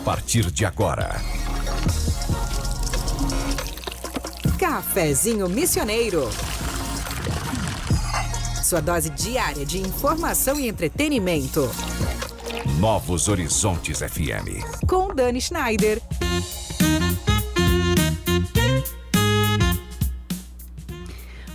partir de agora. Cafezinho Missioneiro. Sua dose diária de informação e entretenimento. Novos Horizontes FM. Com Dani Schneider.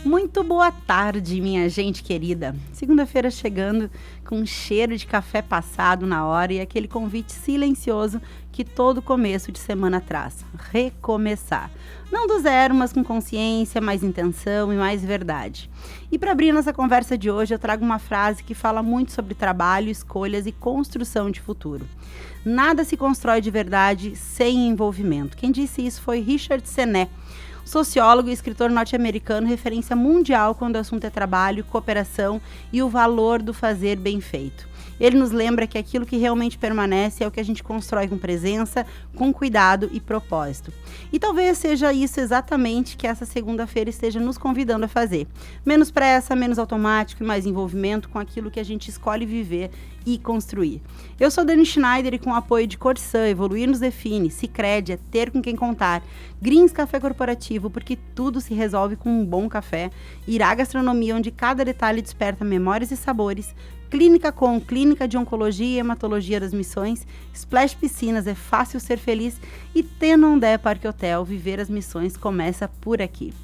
Muito boa tarde, minha gente querida. Segunda-feira chegando com um cheiro de café passado na hora e aquele convite silencioso que todo começo de semana traz. Recomeçar. Não do zero, mas com consciência, mais intenção e mais verdade. E para abrir nossa conversa de hoje, eu trago uma frase que fala muito sobre trabalho, escolhas e construção de futuro. Nada se constrói de verdade sem envolvimento. Quem disse isso foi Richard Sennett, sociólogo e escritor norte-americano, referência mundial quando o assunto é trabalho, cooperação e o valor do fazer bem feito. Ele nos lembra que aquilo que realmente permanece é o que a gente constrói com presença, com cuidado e propósito. E talvez seja isso exatamente que essa segunda-feira esteja nos convidando a fazer. Menos pressa, menos automático e mais envolvimento com aquilo que a gente escolhe viver e construir. Eu sou Dani Schneider e com o apoio de Corsã, Evoluir nos define, Sicredi, é ter com quem contar, Greens Café Corporativo, porque tudo se resolve com um bom café, Irá Gastronomia, onde cada detalhe desperta memórias e sabores, Clínica Com, Clínica de Oncologia e Hematologia das Missões, Splash Piscinas, é fácil ser feliz e Tenondé Parque Hotel, viver as missões começa por aqui.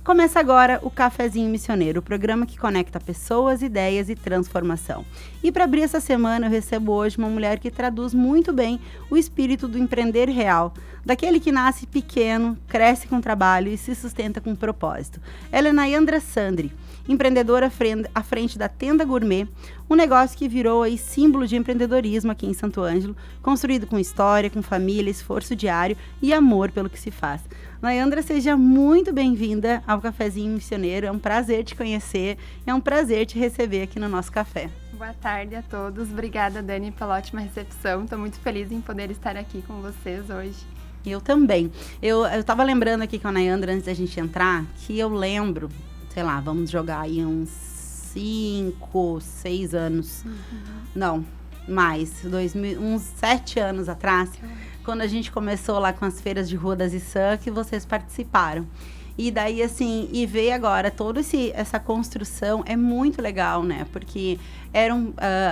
Começa agora o Cafezinho Missioneiro, o programa que conecta pessoas, ideias e transformação. E para abrir essa semana, eu recebo hoje uma mulher que traduz muito bem o espírito do empreender real, daquele que nasce pequeno, cresce com trabalho e se sustenta com propósito. Ela é Nayandra Sandri, empreendedora à frente da Tenda Gourmet, um negócio que virou aí símbolo de empreendedorismo aqui em Santo Ângelo, construído com história, com família, esforço diário e amor pelo que se faz. Nayandra, seja muito bem-vinda ao Cafezinho Missioneiro, é um prazer te conhecer, é um prazer te receber aqui no nosso café. Boa tarde a todos, obrigada Dani pela ótima recepção, estou muito feliz em poder estar aqui com vocês hoje. Eu também. Eu estava lembrando aqui com a Nayandra antes da gente entrar, que eu lembro, sei lá, vamos jogar aí uns 5, 6 anos, não, mais, uns 7 anos atrás, quando a gente começou lá com as feiras de rua das ISAM, que vocês participaram. E daí, assim, e ver agora toda essa construção é muito legal, né? Porque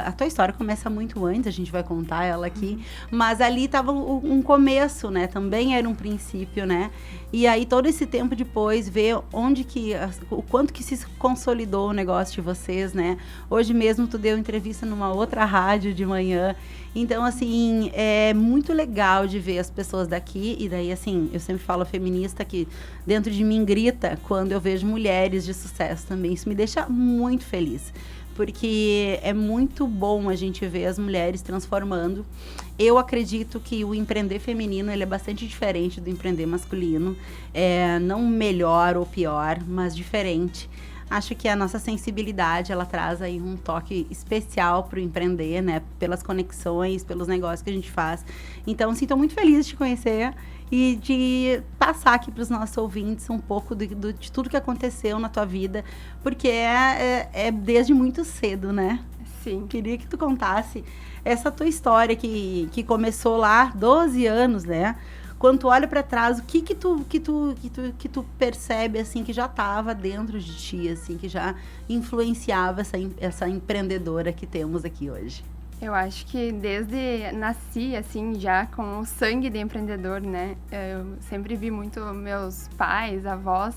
a tua história começa muito antes, a gente vai contar ela aqui, mas ali estava um começo, né? Também era um princípio, né? E aí, todo esse tempo depois, ver o quanto que se consolidou o negócio de vocês, né? Hoje mesmo tu deu entrevista numa outra rádio de manhã. Então, assim, é muito legal de ver as pessoas daqui. E daí, assim, eu sempre falo feminista que dentro de mim grita quando eu vejo mulheres de sucesso também. Isso me deixa muito feliz, porque é muito bom a gente ver as mulheres transformando. Eu acredito que o empreender feminino ele é bastante diferente do empreender masculino. Não melhor ou pior, mas diferente. Acho que a nossa sensibilidade, ela traz aí um toque especial para o empreender, né? Pelas conexões, pelos negócios que a gente faz. Então, estou muito feliz de te conhecer e de passar aqui para os nossos ouvintes um pouco de tudo que aconteceu na tua vida, porque é desde muito cedo, né? Sim. Queria que tu contasse essa tua história que começou lá 12 anos, né? Quando tu olha para trás, o que tu percebe, assim, que já estava dentro de ti, assim, que já influenciava essa empreendedora que temos aqui hoje? Eu acho que desde nasci, assim, já com o sangue de empreendedor, né? Eu sempre vi muito meus pais, avós,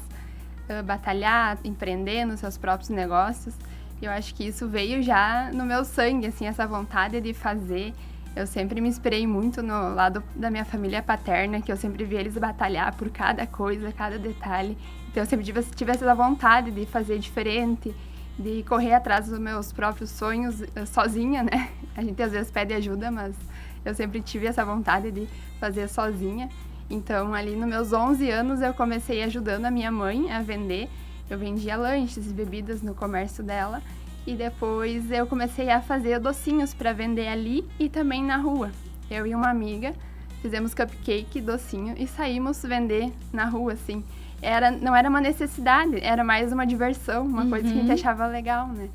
batalhar, empreender nos seus próprios negócios. E eu acho que isso veio já no meu sangue, assim, essa vontade de fazer. Eu sempre me inspirei muito no lado da minha família paterna, que eu sempre vi eles batalhar por cada coisa, cada detalhe. Então eu sempre tive essa vontade de fazer diferente, de correr atrás dos meus próprios sonhos sozinha, né? A gente às vezes pede ajuda, mas eu sempre tive essa vontade de fazer sozinha. Então ali nos meus 11 anos eu comecei ajudando a minha mãe a vender. Eu vendia lanches e bebidas no comércio dela. E depois eu comecei a fazer docinhos para vender ali e também na rua. Eu e uma amiga fizemos cupcake, docinho e saímos vender na rua, assim. Não era uma necessidade, era mais uma diversão, uma coisa que a gente achava legal, né?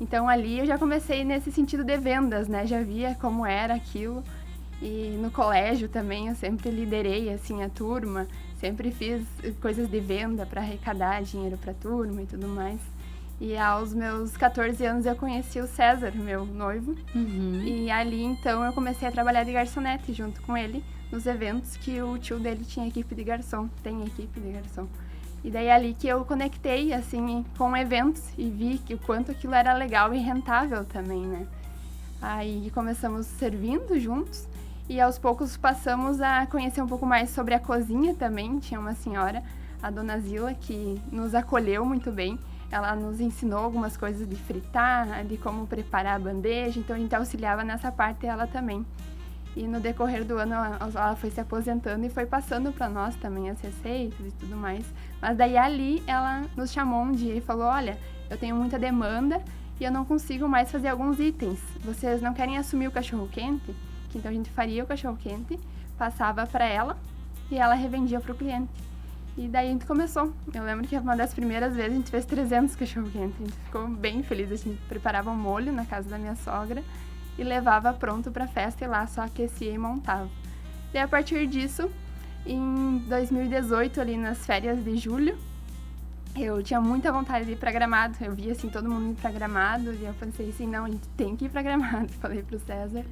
Então ali eu já comecei nesse sentido de vendas, né? Já via como era aquilo E no colégio também eu sempre liderei, assim, a turma. Sempre fiz coisas de venda para arrecadar dinheiro para a turma e tudo mais. E aos meus 14 anos eu conheci o César, meu noivo. E ali, então, eu comecei a trabalhar de garçonete junto com ele nos eventos que o tio dele tinha equipe de garçom, tem equipe de garçom. E daí ali que eu conectei, assim, com eventos e vi que o quanto aquilo era legal e rentável também, né? Aí começamos servindo juntos e aos poucos passamos a conhecer um pouco mais sobre a cozinha também. Tinha uma senhora, a dona Zila, que nos acolheu muito bem. Ela nos ensinou algumas coisas de fritar, de como preparar a bandeja, então a gente auxiliava nessa parte ela também. E no decorrer do ano ela foi se aposentando e foi passando para nós também as receitas e tudo mais. Mas daí ali ela nos chamou um dia e falou, olha, eu tenho muita demanda e eu não consigo mais fazer alguns itens. Vocês não querem assumir o cachorro-quente? Que então a gente faria o cachorro-quente, passava para ela e ela revendia para o cliente. E daí a gente começou. Eu lembro que uma das primeiras vezes a gente fez 300 cachorro-quente. A gente ficou bem feliz. A gente preparava um molho na casa da minha sogra e levava pronto para festa e lá só aquecia e montava. E a partir disso, em 2018, ali nas férias de julho, eu tinha muita vontade de ir para Gramado. Eu via assim todo mundo ir para Gramado e eu pensei assim, não, a gente tem que ir para Gramado. Falei pro César.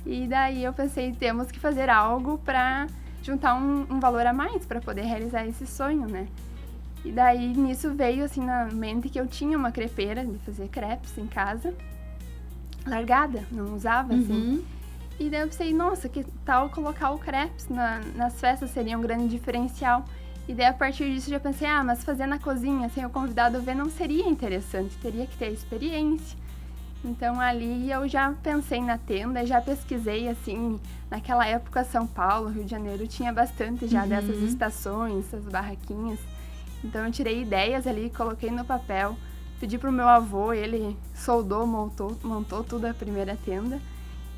E daí eu pensei, temos que fazer algo para juntar um valor a mais para poder realizar esse sonho, né? E daí nisso veio assim na mente que eu tinha uma crepeira de fazer crepes em casa, largada, não usava assim. E daí eu pensei, nossa, que tal colocar o crepes nas festas seria um grande diferencial. E daí a partir disso eu já pensei, mas fazer na cozinha sem o convidado ver não seria interessante, teria que ter experiência. Então ali eu já pensei na tenda, já pesquisei assim, naquela época São Paulo, Rio de Janeiro tinha bastante já dessas estações, essas barraquinhas. Então eu tirei ideias ali, coloquei no papel, pedi pro meu avô, ele soldou, montou tudo a primeira tenda.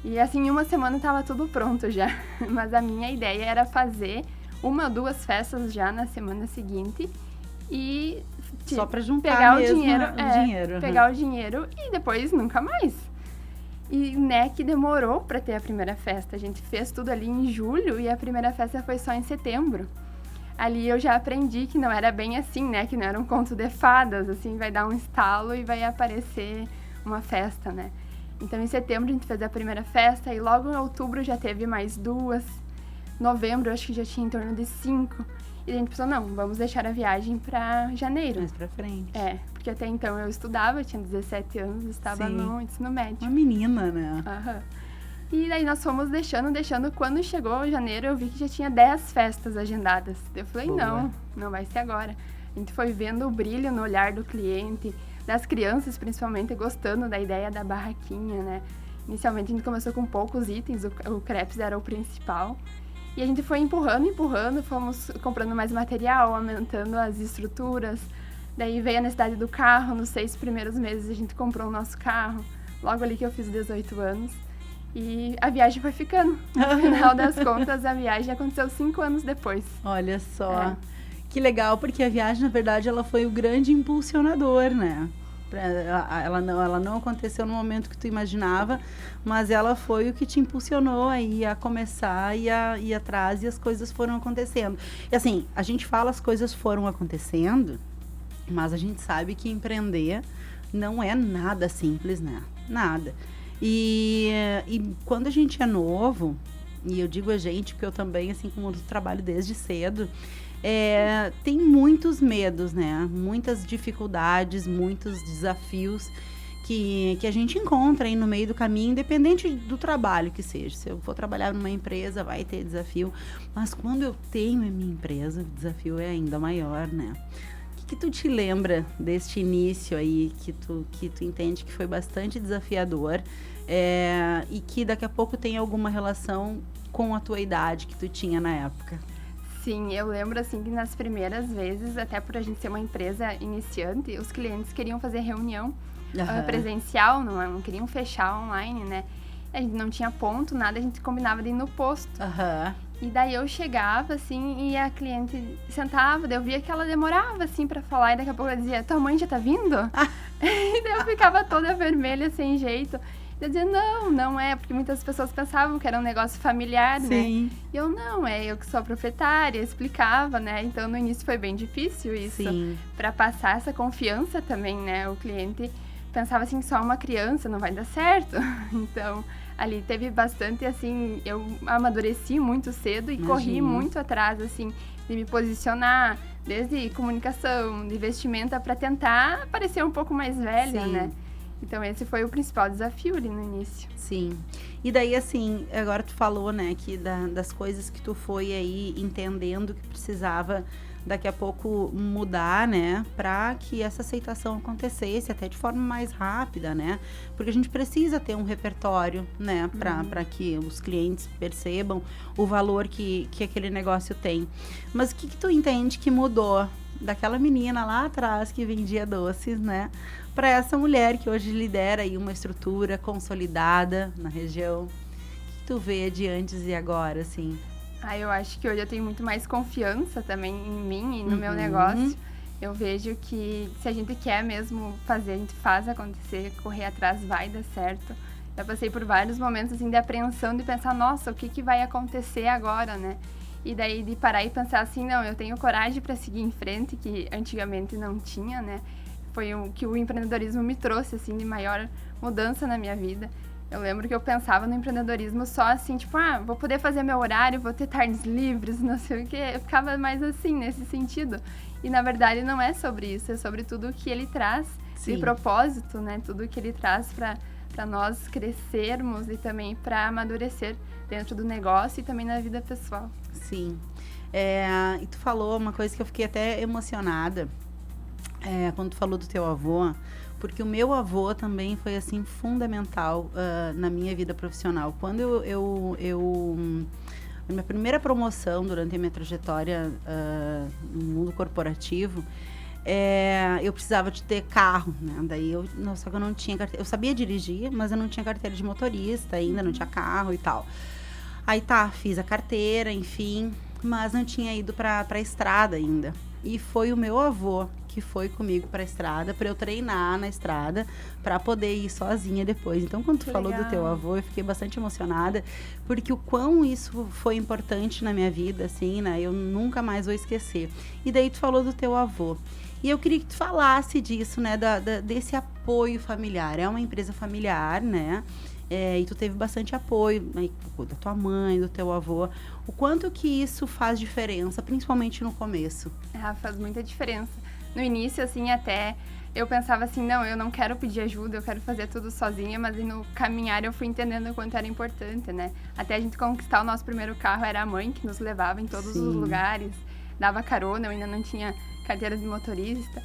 E assim, em uma semana estava tudo pronto já. Mas a minha ideia era fazer 1 ou 2 festas já na semana seguinte e só para juntar pegar mesmo o dinheiro, pegar o dinheiro e depois nunca mais. E né, que demorou para ter a primeira festa. A gente fez tudo ali em julho e a primeira festa foi só em setembro. Ali eu já aprendi que não era bem assim, né? Que não era um conto de fadas, assim, vai dar um estalo e vai aparecer uma festa, né? Então em setembro a gente fez a primeira festa e logo em outubro já teve mais 2. Novembro eu acho que já tinha em torno de 5. E a gente pensou, não, vamos deixar a viagem para janeiro. Mais pra frente. Porque até então eu estudava, eu tinha 17 anos, estava no ensino médio. Uma menina, né? E daí nós fomos deixando. Quando chegou janeiro, eu vi que já tinha 10 festas agendadas. Eu falei, não vai ser agora. A gente foi vendo o brilho no olhar do cliente, das crianças principalmente, gostando da ideia da barraquinha, né? Inicialmente a gente começou com poucos itens, o crepes era o principal. E a gente foi empurrando, fomos comprando mais material, aumentando as estruturas. Daí veio a necessidade do carro, nos 6 primeiros meses a gente comprou o nosso carro, logo ali que eu fiz 18 anos. E a viagem foi ficando. No final das contas, a viagem aconteceu 5 anos depois. Olha só, que legal, porque a viagem, na verdade, ela foi o grande impulsionador, né? Ela não aconteceu no momento que tu imaginava, mas ela foi o que te impulsionou aí a começar e a ir atrás, e as coisas foram acontecendo. E assim, a gente fala as coisas foram acontecendo, mas a gente sabe que empreender não é nada simples, né? Nada. E quando a gente é novo, e eu digo a gente porque eu também, assim como eu trabalho desde cedo, tem muitos medos, né? Muitas dificuldades, muitos desafios que a gente encontra aí no meio do caminho, independente do trabalho que seja. Se eu for trabalhar numa empresa, vai ter desafio. Mas quando eu tenho a minha empresa, o desafio é ainda maior, né? O que tu te lembra deste início aí, que tu entende que foi bastante desafiador e que daqui a pouco tem alguma relação com a tua idade que tu tinha na época? Sim, eu lembro assim que nas primeiras vezes, até por a gente ser uma empresa iniciante, os clientes queriam fazer reunião presencial, não queriam fechar online, né? A gente não tinha ponto, nada, a gente combinava de ir no posto. E daí eu chegava, assim, e a cliente sentava, daí eu via que ela demorava, assim, pra falar, e daqui a pouco ela dizia, tua mãe já tá vindo? E daí eu ficava toda vermelha, sem jeito. Eu dizia, não é, porque muitas pessoas pensavam que era um negócio familiar, né? Sim. E eu, não, eu que sou a proprietária, explicava, né? Então, no início foi bem difícil isso, Sim. para passar essa confiança também, né? O cliente pensava assim, só uma criança, não vai dar certo. Então, ali teve bastante, assim, eu amadureci muito cedo e corri muito atrás, assim, de me posicionar, desde comunicação, de vestimenta, para tentar parecer um pouco mais velha, né? Então, esse foi o principal desafio ali no início. Sim. E daí, assim, agora tu falou, né, que das coisas que tu foi aí entendendo que precisava daqui a pouco mudar, né, para que essa aceitação acontecesse até de forma mais rápida, né? Porque a gente precisa ter um repertório, né, para que os clientes percebam o valor que aquele negócio tem. Mas o que tu entende que mudou daquela menina lá atrás que vendia doces, né, para essa mulher que hoje lidera aí uma estrutura consolidada na região? O que tu vê de antes e agora, assim? Eu acho que hoje eu tenho muito mais confiança também em mim e no meu negócio. Eu vejo que se a gente quer mesmo fazer, a gente faz acontecer, correr atrás vai dar certo. Já passei por vários momentos assim de apreensão, de pensar, nossa, o que vai acontecer agora, né? E daí de parar e pensar assim, não, eu tenho coragem para seguir em frente, que antigamente não tinha, né? Foi o que o empreendedorismo me trouxe, assim, de maior mudança na minha vida. Eu lembro que eu pensava no empreendedorismo só assim, tipo, vou poder fazer meu horário, vou ter tardes livres, não sei o quê. Eu ficava mais assim, nesse sentido. E, na verdade, não é sobre isso, é sobre tudo o que ele traz de propósito, né? Tudo o que ele traz para nós crescermos e também para amadurecer dentro do negócio e também na vida pessoal. Sim. E tu falou uma coisa que eu fiquei até emocionada, quando tu falou do teu avô, porque o meu avô também foi, assim, fundamental na minha vida profissional. Quando na minha primeira promoção durante a minha trajetória no mundo corporativo, eu precisava de ter carro, né? Daí só que eu não tinha carteira. Eu sabia dirigir, mas eu não tinha carteira de motorista ainda, não tinha carro e tal. Aí fiz a carteira, enfim, mas não tinha ido pra estrada ainda. E foi o meu avô que foi comigo pra estrada, pra eu treinar na estrada, pra poder ir sozinha depois. Então, quando tu falou do teu avô, eu fiquei bastante emocionada, porque o quão isso foi importante na minha vida, assim, né? Eu nunca mais vou esquecer. E daí tu falou do teu avô. E eu queria que tu falasse disso, né? Desse apoio familiar. É uma empresa familiar, né? E tu teve bastante apoio, né, da tua mãe, do teu avô. O quanto que isso faz diferença, principalmente no começo? Faz muita diferença. No início, assim, até eu pensava assim, não, eu não quero pedir ajuda, eu quero fazer tudo sozinha, mas no caminhar eu fui entendendo o quanto era importante, né? Até a gente conquistar o nosso primeiro carro, era a mãe que nos levava em todos os lugares, dava carona, eu ainda não tinha carteira de motorista.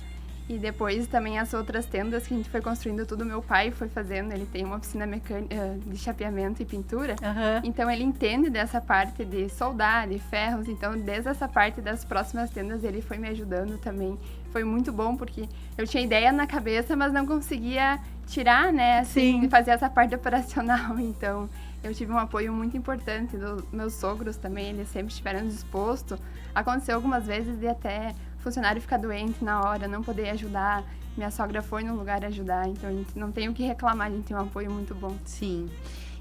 E depois também as outras tendas que a gente foi construindo, tudo meu pai foi fazendo. Ele tem uma oficina mecânica de chapeamento e pintura. Então ele entende dessa parte de soldar, de ferros. Então desde essa parte das próximas tendas ele foi me ajudando também. Foi muito bom porque eu tinha ideia na cabeça, mas não conseguia tirar, né? Assim, fazer essa parte operacional. Então eu tive um apoio muito importante dos meus sogros também. Eles sempre estiveram dispostos. Aconteceu algumas vezes de até funcionário ficar doente na hora, não poder ajudar. Minha sogra foi no lugar ajudar, então a gente não tem o que reclamar, a gente tem um apoio muito bom. Sim.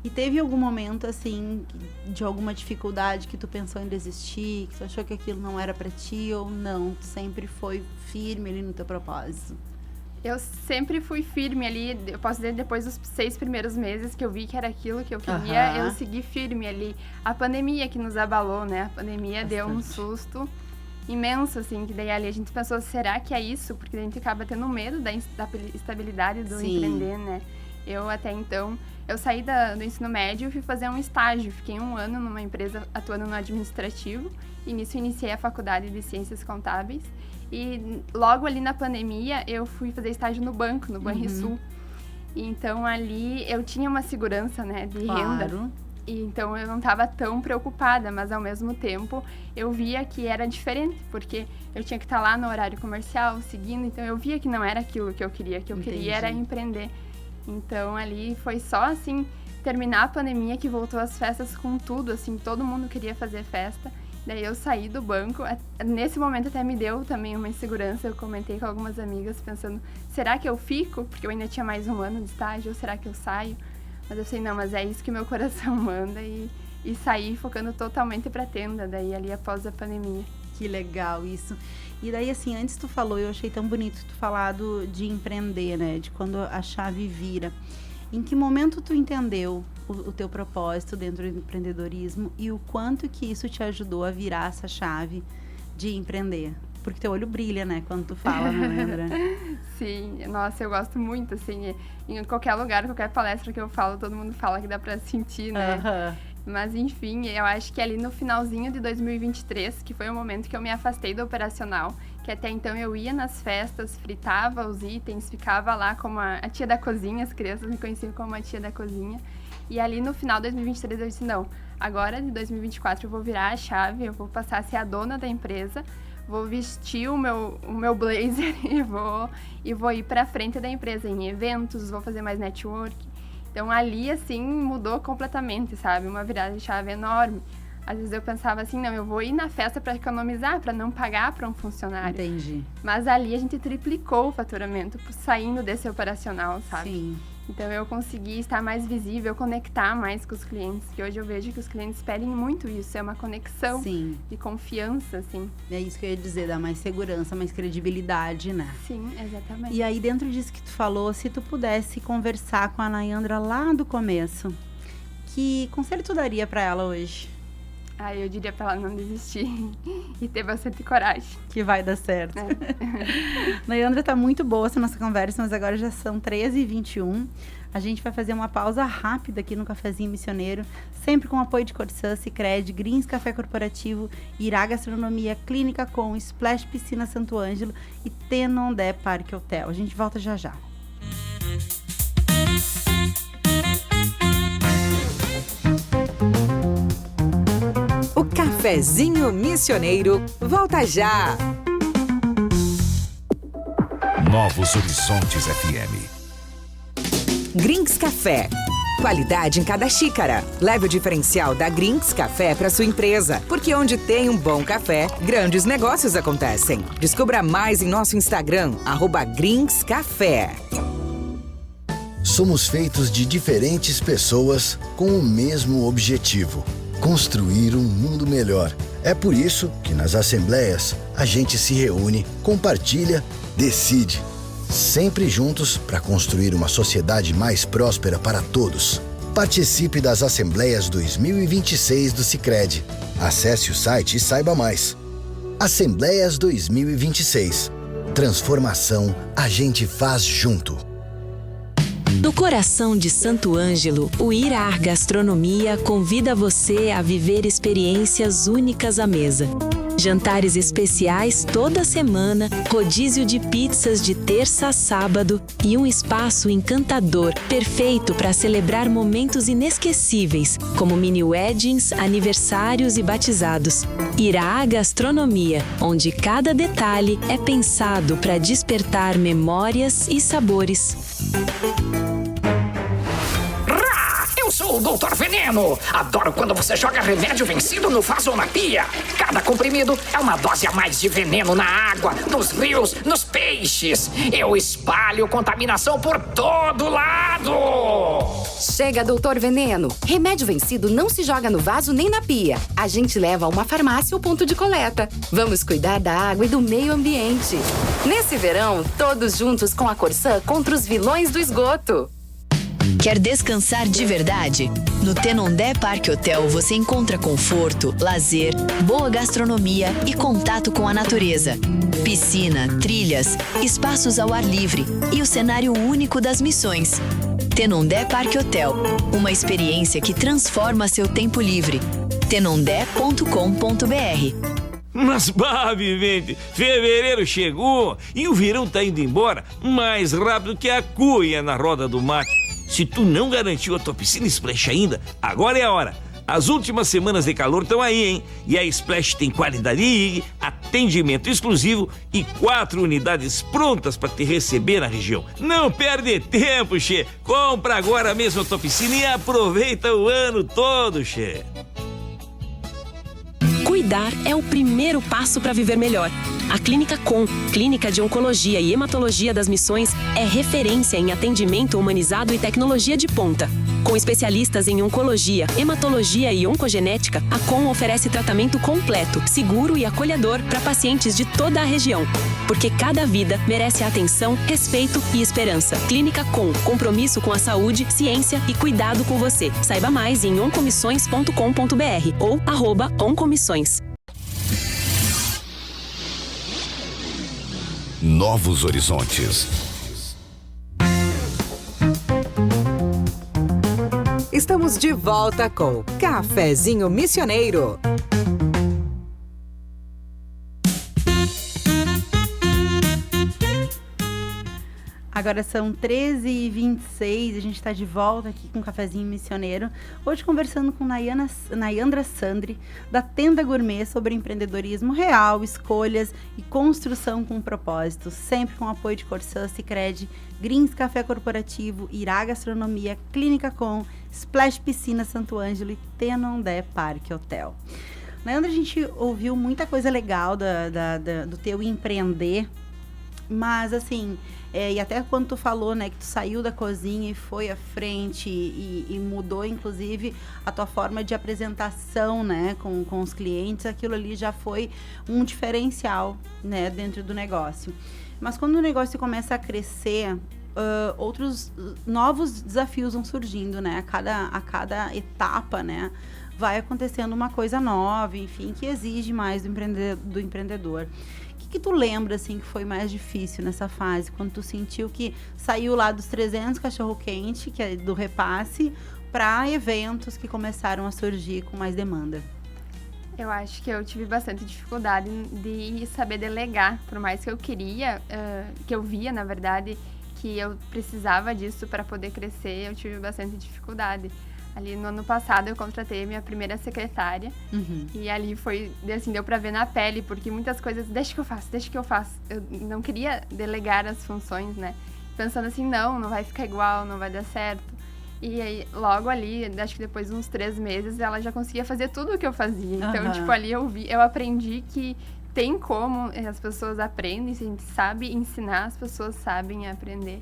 E teve algum momento, assim, de alguma dificuldade que tu pensou em desistir, que tu achou que aquilo não era pra ti ou não? Tu sempre foi firme ali no teu propósito? Eu sempre fui firme ali, eu posso dizer, depois dos 6 primeiros meses que eu vi que era aquilo que eu queria, eu segui firme ali. A pandemia que nos abalou, né? A pandemia deu um susto imenso, assim, que daí ali a gente pensou, será que é isso? Porque a gente acaba tendo medo da estabilidade do empreender, né? Eu até então, eu saí do ensino médio e fui fazer um estágio, fiquei 1 ano numa empresa atuando no administrativo, e nisso iniciei a faculdade de Ciências Contábeis, e logo ali na pandemia eu fui fazer estágio no banco, no Banrisul. Então ali eu tinha uma segurança, né, de renda. E então eu não estava tão preocupada, mas ao mesmo tempo eu via que era diferente, porque eu tinha que estar lá no horário comercial, seguindo, então eu via que não era aquilo que eu queria, queria era empreender. Então ali foi só assim, terminar a pandemia que voltou às festas com tudo, assim, todo mundo queria fazer festa. Daí eu saí do banco, nesse momento até me deu também uma insegurança, eu comentei com algumas amigas pensando, será que eu fico? Porque eu ainda tinha mais 1 ano de estágio, ou será que eu saio? Mas eu sei, não, mas é isso que meu coração manda e saí focando totalmente pra tenda, daí ali após a pandemia. Que legal isso. E daí, assim, antes tu falou, eu achei tão bonito tu falado de empreender, né? De quando a chave vira. Em que momento tu entendeu o teu propósito dentro do empreendedorismo e o quanto que isso te ajudou a virar essa chave de empreender? Porque teu olho brilha, né? Quando tu fala, não lembra? Sim, nossa, eu gosto muito, assim, em qualquer lugar, qualquer palestra que eu falo, todo mundo fala que dá pra sentir, né? Mas, enfim, eu acho que ali no finalzinho de 2023, que foi o momento que eu me afastei do operacional, que até então eu ia nas festas, fritava os itens, ficava lá como a tia da cozinha, as crianças me conheciam como a tia da cozinha. E ali no final de 2023 eu disse, não, agora de 2024 eu vou virar a chave, eu vou passar a ser a dona da empresa, vou vestir o meu blazer e vou ir pra frente da empresa em eventos, vou fazer mais network. Então, ali, assim, mudou completamente, sabe? Uma virada de chave enorme. Às vezes eu pensava assim, não, eu vou ir na festa para economizar, para não pagar para um funcionário. Entendi. Mas ali a gente triplicou o faturamento saindo desse operacional, sabe? Sim. Então, eu consegui estar mais visível, conectar mais com os clientes, que hoje eu vejo que os clientes pedem muito isso, é uma conexão de confiança, assim. É isso que eu ia dizer, dá mais segurança, mais credibilidade, né? Sim, exatamente. E aí, dentro disso que tu falou, se tu pudesse conversar com a Nayandra lá do começo, que conselho tu daria pra ela hoje? Eu diria pra ela não desistir e ter bastante coragem. Que vai dar certo. Nayandra, tá muito boa essa nossa conversa, mas agora já são 13h21. A gente vai fazer uma pausa rápida aqui no Cafezinho Missioneiro, sempre com o apoio de Corsã, Sicredi, Greens Café Corporativo, Irá Gastronomia, Clínica Com, Splash Piscina Santo Ângelo e Tenondé Parque Hotel. A gente volta já já. O Cafezinho Missioneiro volta já. Novos Horizontes FM. Greens Café. Qualidade em cada xícara. Leve o diferencial da Greens Café para sua empresa, porque onde tem um bom café, grandes negócios acontecem. Descubra mais em nosso Instagram, @GreensCafé. Somos feitos de diferentes pessoas com o mesmo objetivo: construir um mundo melhor. É por isso que nas assembleias a gente se reúne, compartilha, decide. Sempre juntos para construir uma sociedade mais próspera para todos. Participe das Assembleias 2026 do Sicredi. Acesse o site e saiba mais. Assembleias 2026. Transformação a gente faz junto. No coração de Santo Ângelo, o Irá Gastronomia convida você a viver experiências únicas à mesa. Jantares especiais toda semana, rodízio de pizzas de terça a sábado e um espaço encantador, perfeito para celebrar momentos inesquecíveis, como mini weddings, aniversários e batizados. Irá Gastronomia, onde cada detalhe é pensado para despertar memórias e sabores. Eu sou o Doutor Veneno. Adoro quando você joga remédio vencido no vaso ou na pia. Cada comprimido é uma dose a mais de veneno na água, nos rios, nos peixes. Eu espalho contaminação por todo lado. Chega, Doutor Veneno. Remédio vencido não se joga no vaso nem na pia. A gente leva a uma farmácia ou ponto de coleta. Vamos cuidar da água e do meio ambiente. Nesse verão, todos juntos com a Corsã contra os vilões do esgoto. Quer descansar de verdade? No Tenondé Parque Hotel você encontra conforto, lazer, boa gastronomia e contato com a natureza. Piscina, trilhas, espaços ao ar livre e o cenário único das missões. Tenondé Parque Hotel, uma experiência que transforma seu tempo livre. tenondé.com.br. Mas, vivente, fevereiro chegou e o verão tá indo embora mais rápido que a cuia na roda do mate. Se tu não garantiu a tua piscina Splash ainda, agora é a hora. As últimas semanas de calor estão aí, hein? E a Splash tem qualidade IG, atendimento exclusivo e 4 unidades prontas para te receber na região. Não perde tempo, che. Compra agora mesmo a tua piscina e aproveita o ano todo, che. Cuidar é o primeiro passo para viver melhor. A Clínica Com, Clínica de Oncologia e Hematologia das Missões, é referência em atendimento humanizado e tecnologia de ponta. Com especialistas em oncologia, hematologia e oncogenética, a Com oferece tratamento completo, seguro e acolhedor para pacientes de toda a região. Porque cada vida merece atenção, respeito e esperança. Clínica Com, compromisso com a saúde, ciência e cuidado com você. Saiba mais em oncomissões.com.br ou @oncomissões. Novos horizontes. Estamos de volta com Cafezinho Missioneiro. Agora são 13h26, a gente está de volta aqui com o Cafezinho Missioneiro. Hoje conversando com Nayandra Sandri, da Tenda Gourmet, sobre empreendedorismo real, escolhas e construção com propósito. Sempre com apoio de Corsã, Sicredi, Greens Café Corporativo, Irá Gastronomia, Clínica Com, Splash Piscina Santo Ângelo e Tenondé Parque Hotel. Nayandra, a gente ouviu muita coisa legal do teu empreender, mas assim... e até quando tu falou, né, que tu saiu da cozinha e foi à frente e mudou, inclusive, a tua forma de apresentação, né, com os clientes, aquilo ali já foi um diferencial, né, dentro do negócio. Mas quando o negócio começa a crescer, outros novos desafios vão surgindo, né, a cada etapa, né, vai acontecendo uma coisa nova, enfim, que exige mais do empreendedor. O que tu lembra, assim, que foi mais difícil nessa fase? Quando tu sentiu que saiu lá dos 300 cachorro-quente, que é do repasse, para eventos que começaram a surgir com mais demanda? Eu acho que eu tive bastante dificuldade de saber delegar, por mais que eu queria, que eu via, na verdade, que eu precisava disso para poder crescer, eu tive bastante dificuldade. Ali no ano passado eu contratei a minha primeira secretária. E ali foi, assim, deu pra ver na pele, porque muitas coisas, deixa que eu faço. Eu não queria delegar as funções, né? Pensando assim, não vai ficar igual, não vai dar certo. E aí, logo ali, acho que depois de uns 3 meses, ela já conseguia fazer tudo o que eu fazia. Então, tipo, ali eu aprendi que tem como, as pessoas aprendem, se a gente sabe ensinar, as pessoas sabem aprender.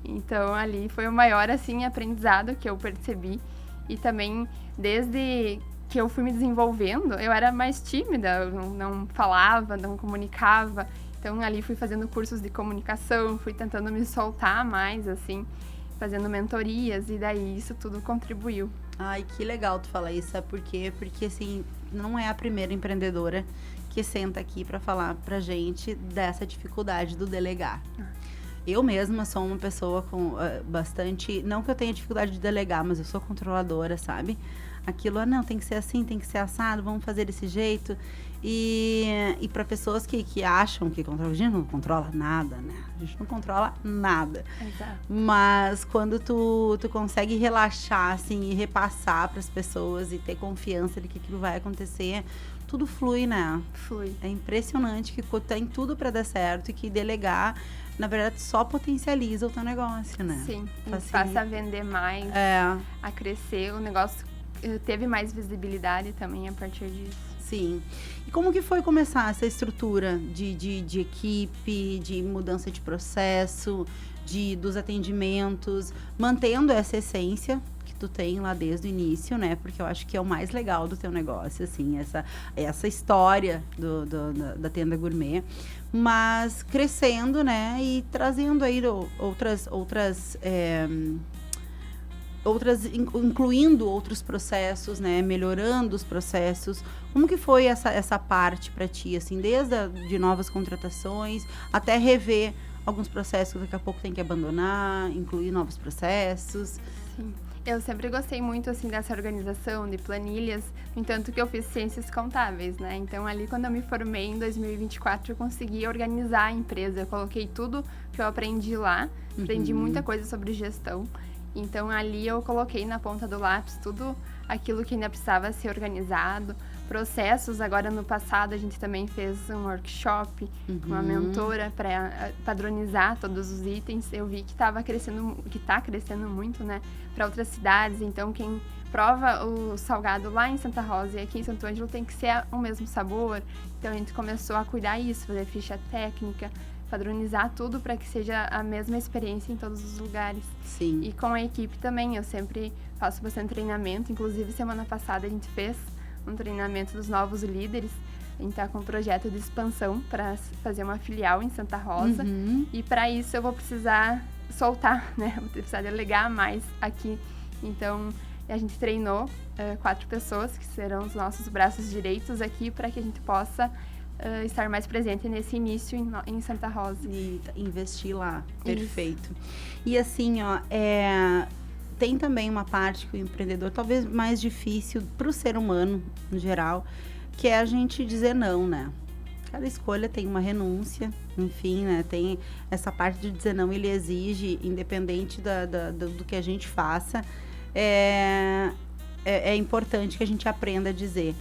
Então, ali foi o maior, assim, aprendizado que eu percebi. E também, desde que eu fui me desenvolvendo, eu era mais tímida, eu não falava, não comunicava. Então, ali fui fazendo cursos de comunicação, fui tentando me soltar mais, assim, fazendo mentorias, e daí isso tudo contribuiu. Ai, que legal tu falar isso, sabe por quê? Porque, assim, não é a primeira empreendedora que senta aqui para falar pra gente dessa dificuldade do delegar. Eu mesma sou uma pessoa com bastante... Não que eu tenha dificuldade de delegar, mas eu sou controladora, sabe? Aquilo, não, tem que ser assim, tem que ser assado, vamos fazer desse jeito. E para pessoas que acham que controla... A gente não controla nada, né? A gente não controla nada. Exato. Mas quando tu consegue relaxar, assim, e repassar para as pessoas e ter confiança de que aquilo vai acontecer... Tudo flui, né? Flui. É impressionante que tem tudo para dar certo e que delegar, na verdade, só potencializa o teu negócio, né? Sim, passa a vender mais, a crescer. O negócio teve mais visibilidade também a partir disso. Sim. E como que foi começar essa estrutura de equipe, de mudança de processo, dos atendimentos, mantendo essa essência tu tem lá desde o início, né? Porque eu acho que é o mais legal do teu negócio, assim, essa história da Tenda Gourmet, mas crescendo, né? E trazendo aí outras incluindo outros processos, né? Melhorando os processos. Como que foi essa parte para ti, assim, de novas contratações até rever alguns processos que daqui a pouco tem que abandonar, incluir novos processos? Sim. Eu sempre gostei muito, assim, dessa organização de planilhas, no entanto que eu fiz ciências contábeis, né? Então, ali, quando eu me formei em 2024, eu consegui organizar a empresa. Eu coloquei tudo que eu aprendi lá, aprendi muita coisa sobre gestão. Então, ali eu coloquei na ponta do lápis tudo aquilo que ainda precisava ser organizado, processos. Agora, no passado, a gente também fez um workshop com uma mentora para padronizar todos os itens. Eu vi que está crescendo muito, né, para outras cidades. Então, quem prova o salgado lá em Santa Rosa e aqui em Santo Ângelo tem que ser o mesmo sabor. Então, a gente começou a cuidar disso, fazer ficha técnica, padronizar tudo para que seja a mesma experiência em todos os lugares. Sim. E com a equipe também, eu sempre faço bastante treinamento. Inclusive, semana passada a gente fez um treinamento dos novos líderes. A gente está com um projeto de expansão para fazer uma filial em Santa Rosa. E para isso eu vou precisar soltar, né? Vou precisar delegar mais aqui. Então, a gente treinou 4 pessoas, que serão os nossos braços direitos aqui, para que a gente possa estar mais presente nesse início em Santa Rosa. E investir lá. Perfeito. E assim, ó, tem também uma parte que o empreendedor, talvez mais difícil para o ser humano, em geral, que é a gente dizer não, né? Cada escolha tem uma renúncia, enfim, né? Tem essa parte de dizer não, ele exige, independente do que a gente faça, é importante que a gente aprenda a dizer.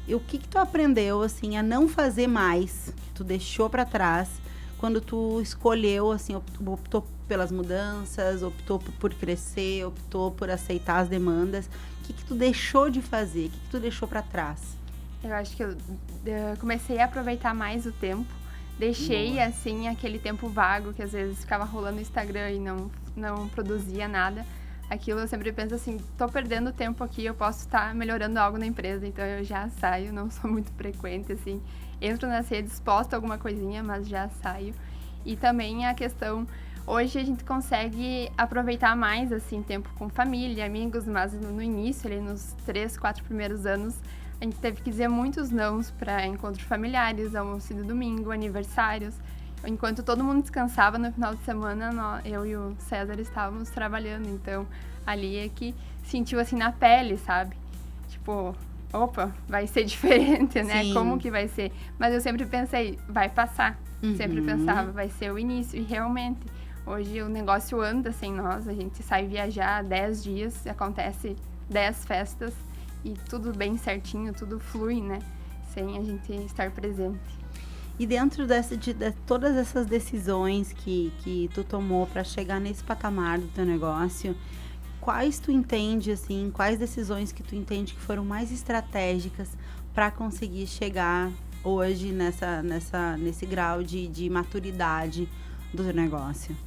E o que tu aprendeu, assim, a não fazer mais, que tu deixou para trás, quando tu escolheu, assim, optou pelas mudanças, optou por crescer, optou por aceitar as demandas? O que tu deixou de fazer? O que tu deixou para trás? Eu acho que eu comecei a aproveitar mais o tempo. Deixei, assim, aquele tempo vago que às vezes ficava rolando no Instagram e não produzia nada. Aquilo eu sempre penso assim, tô perdendo tempo aqui, eu posso estar melhorando algo na empresa, então eu já saio, não sou muito frequente, assim. Entro nas redes, posto alguma coisinha, mas já saio. E também a questão, hoje a gente consegue aproveitar mais, assim, tempo com família, amigos, mas no início, ali nos 3, 4 primeiros anos, a gente teve que dizer muitos nãos para encontros familiares, almoço de domingo, aniversários. Enquanto todo mundo descansava no final de semana, eu e o César estávamos trabalhando. Então, ali é que sentiu assim na pele, sabe? Tipo, opa, vai ser diferente, né? Sim. Como que vai ser? Mas eu sempre pensei, vai passar. Sempre pensava, vai ser o início. E realmente, hoje o negócio anda sem nós. A gente sai viajar 10 dias, acontece 10 festas e tudo bem certinho, tudo flui, né? Sem a gente estar presente. E dentro de todas essas decisões que tu tomou para chegar nesse patamar do teu negócio, quais tu entende, assim, quais decisões que tu entende que foram mais estratégicas para conseguir chegar hoje nesse grau de maturidade do teu negócio?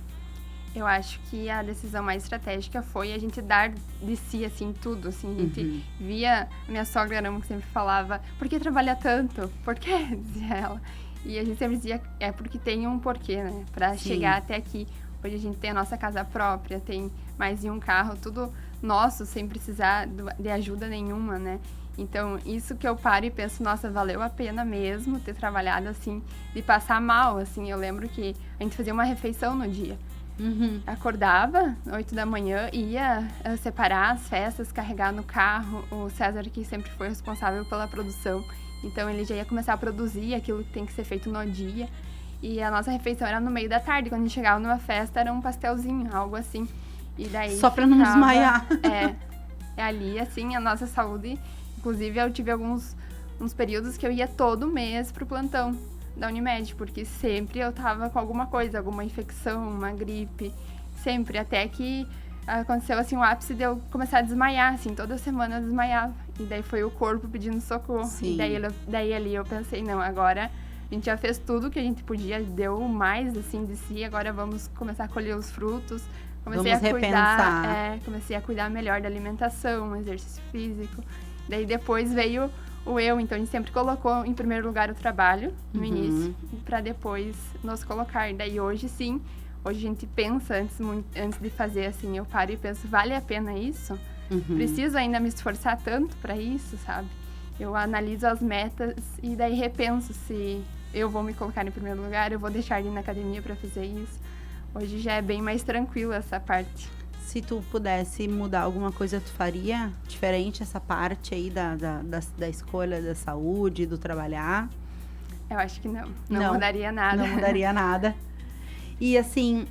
Eu acho que a decisão mais estratégica foi a gente dar de si, assim, tudo, assim, a gente via, minha sogra que sempre falava, por que trabalha tanto? Por que? Dizia ela. E a gente sempre dizia, é porque tem um porquê, né? Pra chegar até aqui. Hoje a gente tem a nossa casa própria, tem mais de um carro, tudo nosso, sem precisar de ajuda nenhuma, né? Então, isso que eu paro e penso, nossa, valeu a pena mesmo ter trabalhado assim, de passar mal, assim. Eu lembro que a gente fazia uma refeição no dia. Acordava, 8 da manhã, ia separar as festas, carregar no carro. O César, que sempre foi responsável pela produção, então ele já ia começar a produzir aquilo que tem que ser feito no dia. E a nossa refeição era no meio da tarde. Quando a gente chegava numa festa, era um pastelzinho, algo assim. E daí só pra não desmaiar. É ali, assim, a nossa saúde. Inclusive, eu tive uns períodos que eu ia todo mês pro plantão da Unimed, porque sempre eu tava com alguma coisa, alguma infecção, uma gripe, sempre, até que aconteceu, assim, o ápice de eu começar a desmaiar, assim, toda semana eu desmaiava, e daí foi o corpo pedindo socorro. Sim. E daí ali eu pensei, não, agora a gente já fez tudo que a gente podia, deu mais, assim, de si, agora vamos começar a colher os frutos. Comecei a cuidar melhor da alimentação, exercício físico. Daí depois veio o eu, então a gente sempre colocou em primeiro lugar o trabalho no início, para depois nos colocar. Daí hoje sim, hoje a gente pensa antes de fazer, assim, eu paro e penso, vale a pena isso? Preciso ainda me esforçar tanto para isso, sabe? Eu analiso as metas e daí repenso se eu vou me colocar em primeiro lugar, eu vou deixar de ir na academia para fazer isso. Hoje já é bem mais tranquilo essa parte. Se tu pudesse mudar alguma coisa, tu faria diferente essa parte aí da escolha da saúde, do trabalhar? Eu acho que não. Não mudaria nada. Não mudaria nada. E assim,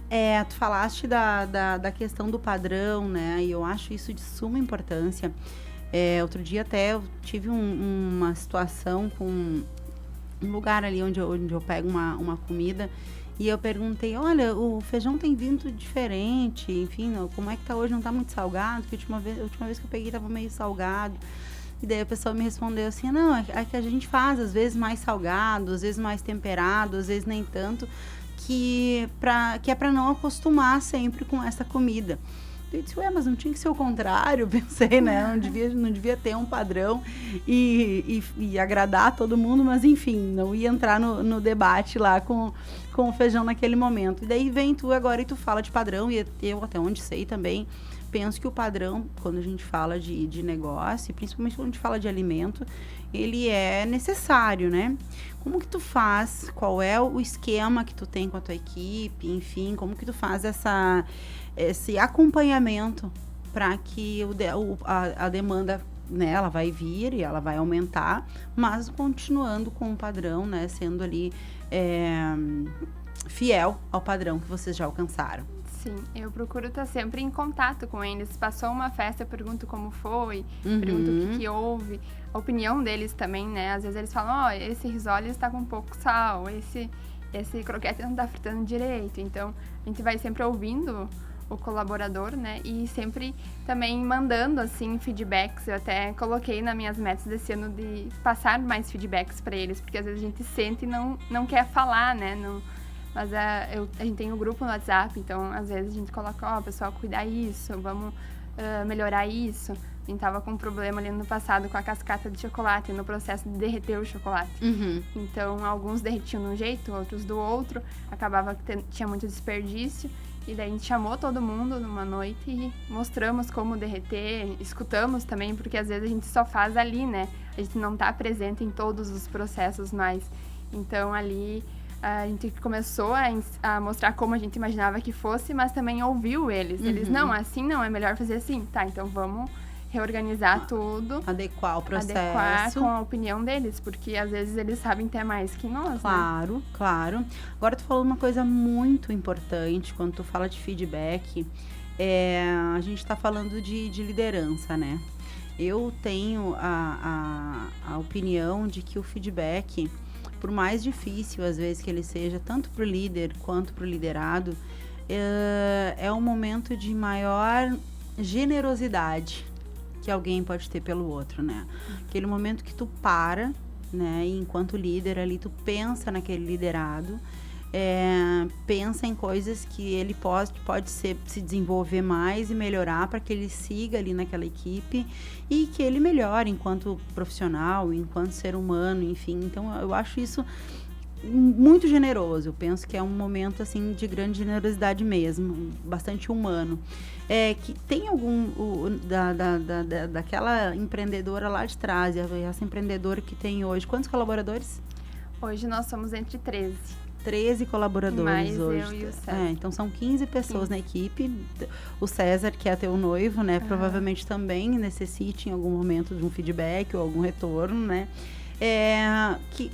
tu falaste da questão do padrão, né? E eu acho isso de suma importância. Outro dia até eu tive uma situação com um lugar ali onde eu pego uma comida e eu perguntei, olha, o feijão tem vindo diferente, enfim, como é que tá hoje? Não tá muito salgado? Porque a última vez que eu peguei tava meio salgado. E daí a pessoa me respondeu assim, não, é que a gente faz às vezes mais salgado, às vezes mais temperado, às vezes nem tanto, que é pra não acostumar sempre com essa comida. Eu disse, mas não tinha que ser o contrário, pensei, né? Não devia ter um padrão e agradar todo mundo, mas enfim, não ia entrar no debate lá com o feijão naquele momento. E daí vem tu agora e tu fala de padrão, e eu até onde sei também, penso que o padrão, quando a gente fala de negócio, e principalmente quando a gente fala de alimento, ele é necessário, né? Como que tu faz? Qual é o esquema que tu tem com a tua equipe? Enfim, como que tu faz esse acompanhamento para que a demanda, né, ela vai vir e ela vai aumentar, mas continuando com o padrão, né, sendo ali fiel ao padrão que vocês já alcançaram. Sim, eu procuro estar sempre em contato com eles. Passou uma festa, eu pergunto como foi, pergunto o que houve, a opinião deles também, né? Às vezes eles falam, esse risole está com pouco sal, esse croquete não está fritando direito. Então, a gente vai sempre ouvindo o colaborador, né? E sempre também mandando, assim, feedbacks. Eu até coloquei nas minhas metas desse ano de passar mais feedbacks para eles, porque às vezes a gente sente e não quer falar, né? Mas a gente tem um grupo no WhatsApp, então às vezes a gente coloca, pessoal, cuidar isso, vamos melhorar isso. A gente tava com um problema ali no passado com a cascata de chocolate, no processo de derreter o chocolate. Então, alguns derretiam de um jeito, outros do outro, acabava que tinha muito desperdício. E daí a gente chamou todo mundo numa noite e mostramos como derreter, escutamos também, porque às vezes a gente só faz ali, né? A gente não tá presente em todos os processos mais. Então, ali a gente começou a mostrar como a gente imaginava que fosse, mas também ouviu eles. Eles, não, assim não, é melhor fazer assim. Tá, então vamos reorganizar tudo. Adequar o processo. Adequar com a opinião deles, porque às vezes eles sabem até mais que nós, Claro, né? Claro. Agora tu falou uma coisa muito importante, quando tu fala de feedback, a gente tá falando de liderança, né? Eu tenho a opinião de que o feedback, por mais difícil às vezes que ele seja, tanto para o líder quanto para o liderado, é um momento de maior generosidade que alguém pode ter pelo outro, né? Aquele momento que tu para, né? E enquanto líder ali, tu pensa naquele liderado, pensa em coisas que ele pode se desenvolver mais e melhorar para que ele siga ali naquela equipe e que ele melhore enquanto profissional, enquanto ser humano, enfim. Então, eu acho isso muito generoso. Eu penso que é um momento, assim, de grande generosidade mesmo, bastante humano. Que tem daquela empreendedora lá de trás, essa empreendedora que tem hoje, quantos colaboradores? Hoje nós somos entre 13. 13 colaboradores mais hoje. Eu e o César. Então são 15 pessoas na equipe. O César, que é teu noivo, né? Provavelmente também necessite em algum momento de um feedback ou algum retorno, né?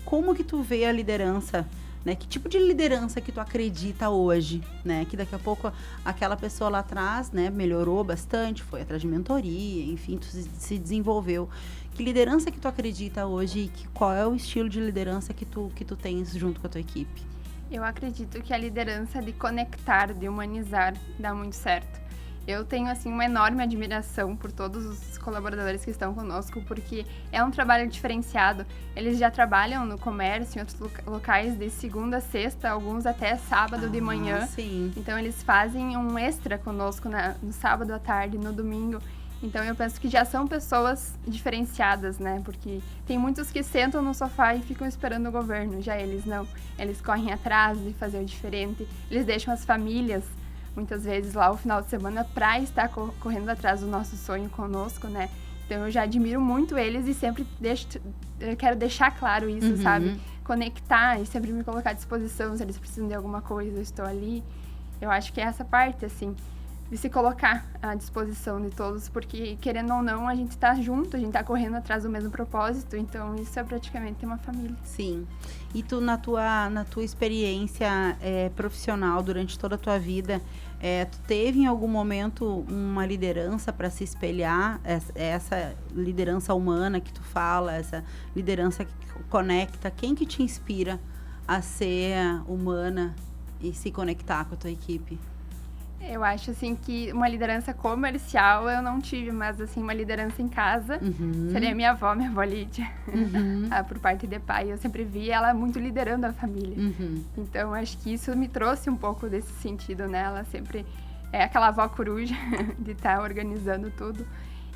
Como que tu vê a liderança, né? Que tipo de liderança que tu acredita hoje, né? Que daqui a pouco aquela pessoa lá atrás, né, melhorou bastante, foi atrás de mentoria, enfim, tu se desenvolveu. Que liderança que tu acredita hoje e qual é o estilo de liderança que tu tens junto com a tua equipe? Eu acredito que a liderança de conectar, de humanizar, dá muito certo. Eu tenho, assim, uma enorme admiração por todos os colaboradores que estão conosco, porque é um trabalho diferenciado. Eles já trabalham no comércio, em outros locais, de segunda a sexta, alguns até sábado de manhã. Sim. Então, eles fazem um extra conosco no sábado à tarde, no domingo. Então, eu penso que já são pessoas diferenciadas, né? Porque tem muitos que sentam no sofá e ficam esperando o governo. Já eles não. Eles correm atrás de fazer o diferente. Eles deixam as famílias, muitas vezes, lá o final de semana para estar correndo atrás do nosso sonho conosco, né? Então, eu já admiro muito eles e sempre quero deixar claro isso, sabe? Conectar e sempre me colocar à disposição. Se eles precisam de alguma coisa, eu estou ali. Eu acho que é essa parte, assim. se colocar à disposição de todos, porque, querendo ou não, a gente tá junto, a gente tá correndo atrás do mesmo propósito, então isso é praticamente uma família. Sim. E tu, na tua experiência profissional, durante toda a tua vida, tu teve em algum momento uma liderança para se espelhar, essa liderança humana que tu fala, essa liderança que conecta? Quem que te inspira a ser humana e se conectar com a tua equipe? Eu acho, assim, que uma liderança comercial eu não tive, mas, assim, uma liderança em casa seria minha avó Lídia. Por parte de pai, eu sempre vi ela muito liderando a família. Então, acho que isso me trouxe um pouco desse sentido, né? Ela sempre é aquela avó coruja de estar organizando tudo.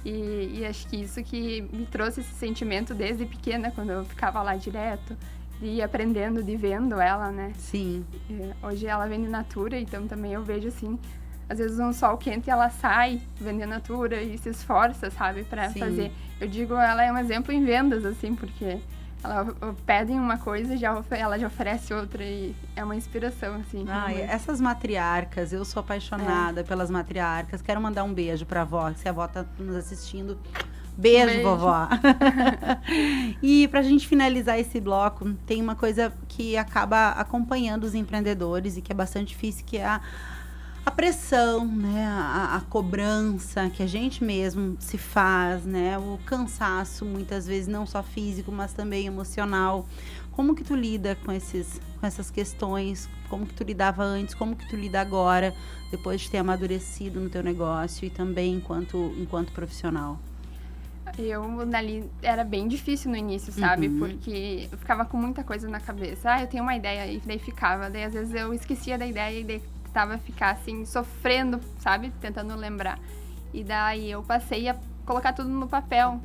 E acho que isso que me trouxe esse sentimento desde pequena, quando eu ficava lá direto, de ir aprendendo, de vendo ela, né? Sim. Hoje ela vende Natura, então também eu vejo, assim, às vezes um sol quente ela sai vendendo Natura e se esforça, sabe, pra fazer. Eu digo, ela é um exemplo em vendas, assim, porque ela pede uma coisa e ela já oferece outra e é uma inspiração, assim. Essas matriarcas, eu sou apaixonada pelas matriarcas. Quero mandar um beijo pra avó, se a avó tá nos assistindo. Beijo, vovó. E pra gente finalizar esse bloco, tem uma coisa que acaba acompanhando os empreendedores e que é bastante difícil, que é a pressão, né? A cobrança que a gente mesmo se faz, né? O cansaço, muitas vezes, não só físico, mas também emocional. Como que tu lida com essas questões? Como que tu lidava antes? Como que tu lida agora, depois de ter amadurecido no teu negócio e também enquanto profissional? Era bem difícil no início, sabe? Porque eu ficava com muita coisa na cabeça. Eu tenho uma ideia, e daí ficava. Daí, às vezes, eu esquecia da ideia e daí tentava ficar, assim, sofrendo, sabe? Tentando lembrar. E daí eu passei a colocar tudo no papel.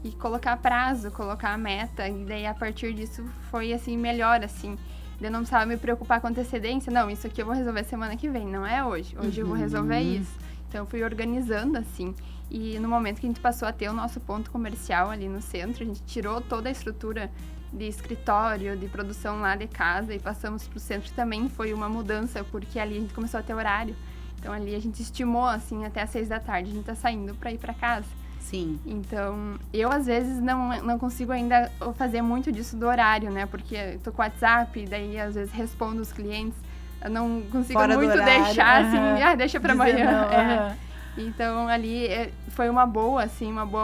E colocar prazo, colocar meta. E daí, a partir disso, foi, assim, melhor, assim. Eu não precisava me preocupar com antecedência. Não, isso aqui eu vou resolver semana que vem, não é hoje. Hoje eu vou resolver isso. Então, eu fui organizando, assim. E no momento que a gente passou a ter o nosso ponto comercial ali no centro, a gente tirou toda a estrutura de escritório, de produção lá de casa e passamos para o centro. Também foi uma mudança, porque ali a gente começou a ter horário. Então, ali a gente estimou, assim, até às 6 da tarde. A gente tá saindo para ir para casa. Sim. Então, eu, às vezes, não consigo ainda fazer muito disso do horário, né? Porque eu tô com o WhatsApp, daí, às vezes, respondo os clientes. Eu não consigo muito deixar, assim, deixa para amanhã. Então, ali foi uma boa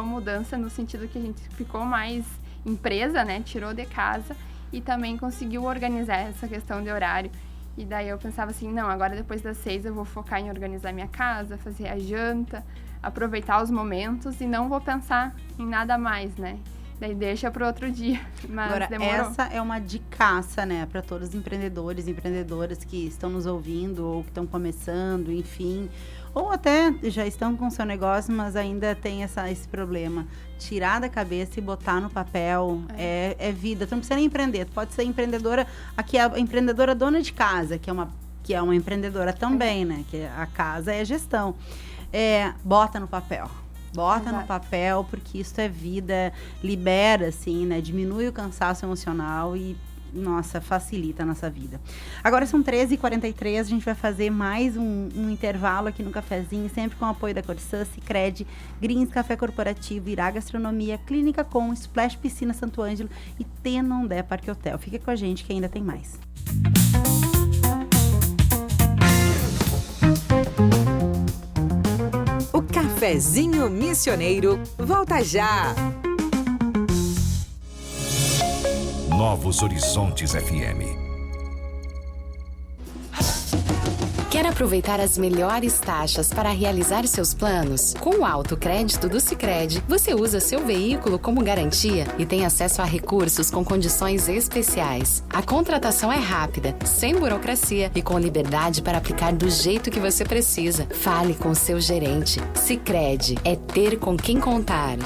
mudança, no sentido que a gente ficou mais empresa, né? Tirou de casa e também conseguiu organizar essa questão de horário. E daí eu pensava assim, não, agora depois das 6 eu vou focar em organizar minha casa, fazer a janta, aproveitar os momentos e não vou pensar em nada mais, né? Daí deixa para outro dia, mas agora, demorou. Essa é uma dicaça, né, para todos os empreendedores e empreendedoras que estão nos ouvindo ou que estão começando, enfim, ou até já estão com o seu negócio, mas ainda tem esse problema. Tirar da cabeça e botar no papel é vida. Tu não precisa nem empreender, tu pode ser empreendedora, aqui a empreendedora dona de casa, que é uma empreendedora também, né, que a casa é gestão. Bota no papel. Bota no papel, porque isso é vida, libera, assim, né? Diminui o cansaço emocional e, nossa, facilita a nossa vida. Agora são 13h43, a gente vai fazer mais um intervalo aqui no cafezinho, sempre com o apoio da Corsã, Sicredi, Greens Café Corporativo, Irá Gastronomia, Clínica Com, Splash Piscina Santo Ângelo e Tenondé Parque Hotel. Fica com a gente que ainda tem mais. Cafezinho Missioneiro, volta já! Novos Horizontes FM. Quer aproveitar as melhores taxas para realizar seus planos? Com o autocrédito do Sicredi, você usa seu veículo como garantia e tem acesso a recursos com condições especiais. A contratação é rápida, sem burocracia e com liberdade para aplicar do jeito que você precisa. Fale com seu gerente. Sicredi é ter com quem contar.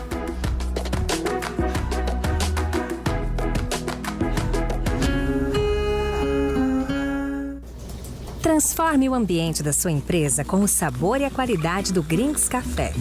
Transforme o ambiente da sua empresa com o sabor e a qualidade do Greens Café.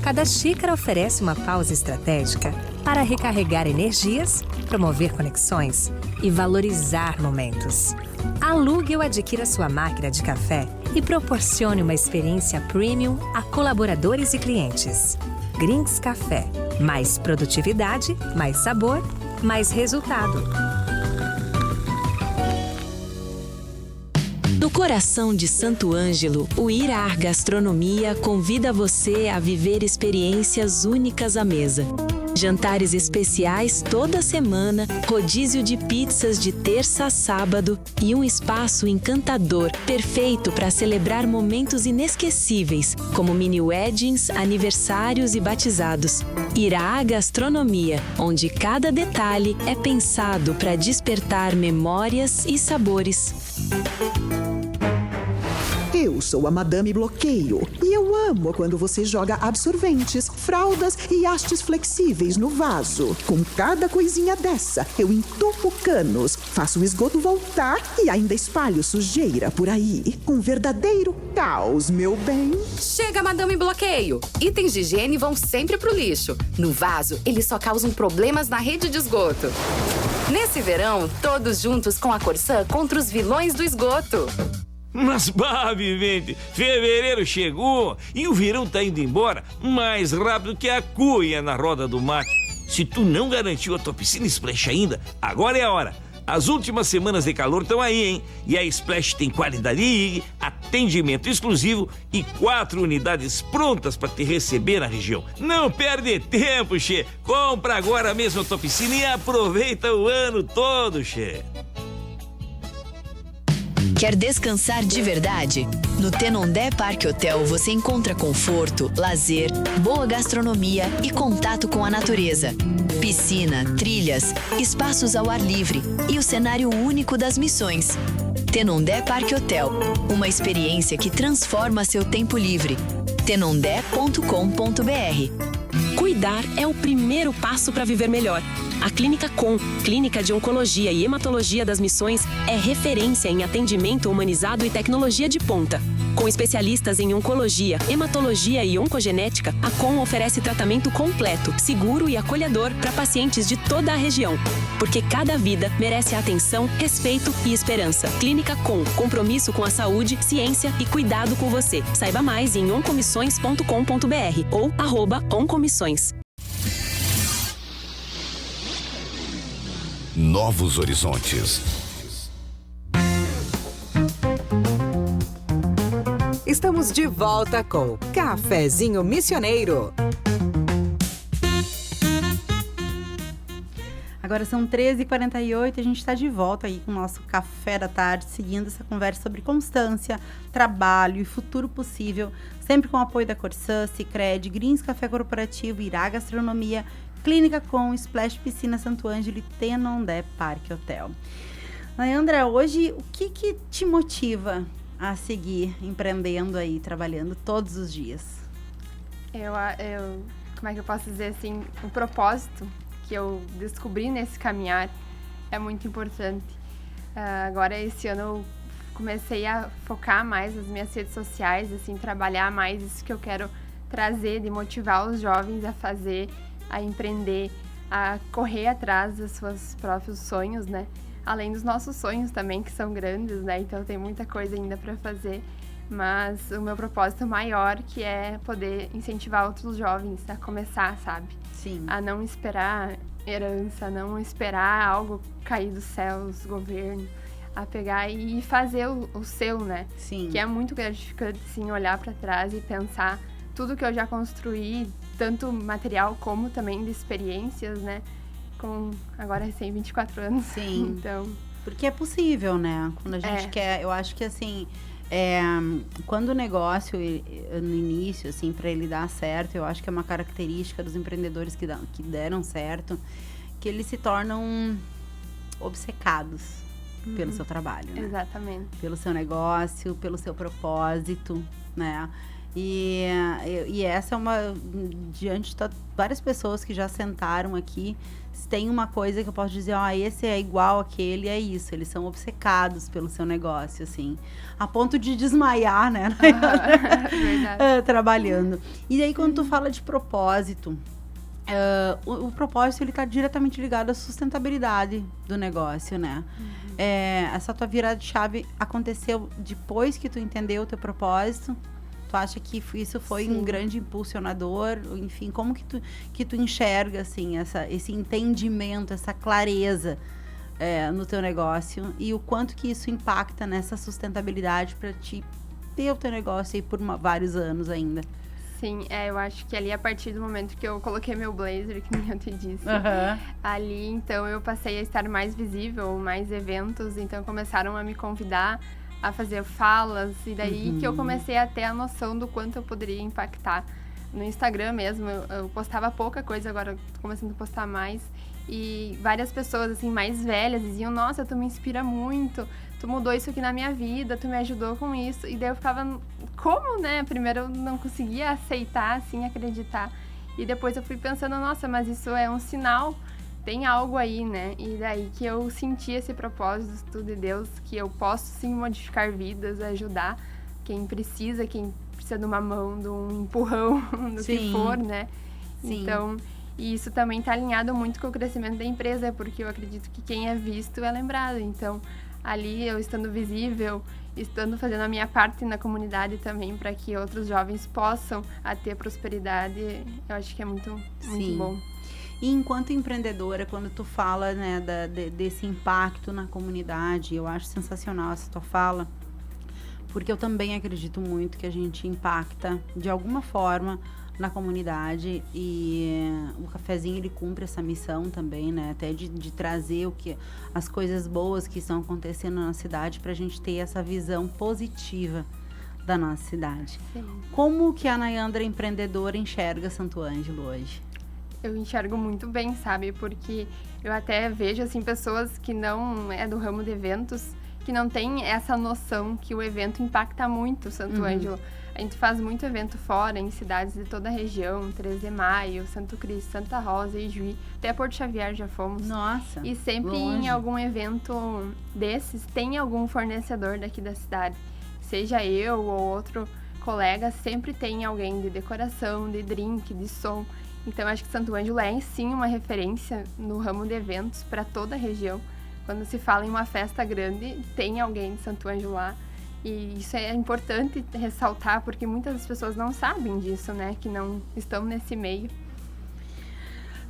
Cada xícara oferece uma pausa estratégica para recarregar energias, promover conexões e valorizar momentos. Alugue ou adquira sua máquina de café e proporcione uma experiência premium a colaboradores e clientes. Grinks Café. Mais produtividade, mais sabor, mais resultado. No coração de Santo Ângelo, o Irar Gastronomia convida você a viver experiências únicas à mesa. Jantares especiais toda semana, rodízio de pizzas de terça a sábado e um espaço encantador, perfeito para celebrar momentos inesquecíveis, como mini weddings, aniversários e batizados. Irá Gastronomia, onde cada detalhe é pensado para despertar memórias e sabores. Eu sou a Madame Bloqueio e eu amo quando você joga absorventes, fraldas e hastes flexíveis no vaso. Com cada coisinha dessa, eu entupo canos, faço o esgoto voltar e ainda espalho sujeira por aí. Um verdadeiro caos, meu bem. Chega, Madame Bloqueio! Itens de higiene vão sempre pro lixo. No vaso, eles só causam problemas na rede de esgoto. Nesse verão, todos juntos com a Corsã contra os vilões do esgoto. Mas, vivente, fevereiro chegou e o verão tá indo embora mais rápido que a cuia na roda do mate. Se tu não garantiu a tua piscina Splash ainda, agora é a hora. As últimas semanas de calor estão aí, hein? E a Splash tem qualidade IG, atendimento exclusivo e 4 unidades prontas para te receber na região. Não perde tempo, che. Compra agora mesmo a tua piscina e aproveita o ano todo, che. Quer descansar de verdade? No Tenondé Parque Hotel você encontra conforto, lazer, boa gastronomia e contato com a natureza. Piscina, trilhas, espaços ao ar livre e o cenário único das missões. Tenondé Parque Hotel, uma experiência que transforma seu tempo livre. tenondé.com.br. Cuidar é o primeiro passo para viver melhor. A Clínica Com, Clínica de Oncologia e Hematologia das Missões, é referência em atendimento humanizado e tecnologia de ponta. Com especialistas em oncologia, hematologia e oncogenética, a Com oferece tratamento completo, seguro e acolhedor para pacientes de toda a região. Porque cada vida merece atenção, respeito e esperança. Clínica Com, compromisso com a saúde, ciência e cuidado com você. Saiba mais em oncomissões.com.br ou @oncomissões. Novos horizontes. Estamos de volta com Cafezinho Missioneiro. Agora são 13h48 e a gente está de volta aí com o nosso café da tarde, seguindo essa conversa sobre constância, trabalho e futuro possível, sempre com o apoio da Corsã, Sicredi, Grinks Café Corporativo, Irá Gastronomia, Clínica Com, Splash Piscina Santo Ângelo e Tenondé Parque Hotel. Leandra, hoje o que te motiva a seguir empreendendo aí, trabalhando todos os dias? Como é que eu posso dizer assim, o propósito que eu descobri nesse caminhar é muito importante. Agora, esse ano, eu comecei a focar mais nas minhas redes sociais, assim, trabalhar mais isso que eu quero trazer, de motivar os jovens a fazer, a empreender, a correr atrás dos seus próprios sonhos, né? Além dos nossos sonhos também, que são grandes, né? Então, tem muita coisa ainda para fazer. Mas o meu propósito maior que é poder incentivar outros jovens a começar, sabe? Sim. A não esperar herança, a não esperar algo cair dos céus, governo, a pegar e fazer o seu, né? Sim. Que é muito gratificante, sim, olhar para trás e pensar tudo que eu já construí, tanto material como também de experiências, né? Com agora recém 24 anos. Sim. Então, porque é possível, né? Quando a gente quer, eu acho que assim, quando o negócio no início, assim, para ele dar certo, eu acho que é uma característica dos empreendedores que deram certo, que eles se tornam obcecados pelo seu trabalho, né? Exatamente. Pelo seu negócio, pelo seu propósito, né? E essa é uma, diante de várias pessoas que já sentaram aqui, tem uma coisa que eu posso dizer, esse é igual àquele, é isso, eles são obcecados pelo seu negócio, assim, a ponto de desmaiar, né? Trabalhando. E aí, quando tu fala de propósito, o propósito, ele tá diretamente ligado à sustentabilidade do negócio, né? Essa tua virada de chave aconteceu depois que tu entendeu o teu propósito? Tu acha que isso foi um grande impulsionador? Enfim, como que tu enxerga, assim, esse entendimento, essa clareza no teu negócio? E o quanto que isso impacta nessa sustentabilidade para ti ter o teu negócio aí por vários anos ainda? Sim, eu acho que ali, a partir do momento que eu coloquei meu blazer, que nem eu te disse, ali, então, eu passei a estar mais visível, mais eventos, então começaram a me convidar a fazer falas, e daí que eu comecei a ter a noção do quanto eu poderia impactar. No Instagram mesmo, eu postava pouca coisa, agora tô começando a postar mais, e várias pessoas, assim, mais velhas diziam, nossa, tu me inspira muito, tu mudou isso aqui na minha vida, tu me ajudou com isso, e daí eu ficava, como, né? Primeiro eu não conseguia aceitar, assim, acreditar, e depois eu fui pensando, nossa, mas isso é um sinal, tem algo aí, né? E daí que eu senti esse propósito de Deus, que eu posso sim modificar vidas, ajudar quem precisa de uma mão, de um empurrão, do que for, né? Sim. Então, e isso também está alinhado muito com o crescimento da empresa, porque eu acredito que quem é visto é lembrado. Então, ali eu estando visível, estando fazendo a minha parte na comunidade também, para que outros jovens possam ter prosperidade, eu acho que é muito bom. E enquanto empreendedora, quando tu fala, né, desse impacto na comunidade, eu acho sensacional essa tua fala, porque eu também acredito muito que a gente impacta de alguma forma na comunidade, e o cafezinho ele cumpre essa missão também, né, até de trazer as coisas boas que estão acontecendo na cidade, para a gente ter essa visão positiva da nossa cidade. Sim. Como que a Nayandra empreendedora enxerga Santo Ângelo hoje? Eu enxergo muito bem, sabe? Porque eu até vejo, assim, pessoas que não é do ramo de eventos, que não tem essa noção que o evento impacta muito o Santo Ângelo. A gente faz muito evento fora, em cidades de toda a região, 13 de Maio, Santo Cristo, Santa Rosa, Ijuí, até Porto Xavier já fomos. Nossa, e sempre em algum evento desses, tem algum fornecedor daqui da cidade. Seja eu ou outro colega, sempre tem alguém de decoração, de drink, de som. Então, acho que Santo Ângelo é, sim, uma referência no ramo de eventos para toda a região. Quando se fala em uma festa grande, tem alguém de Santo Ângelo lá. E isso é importante ressaltar, porque muitas pessoas não sabem disso, né? Que não estão nesse meio.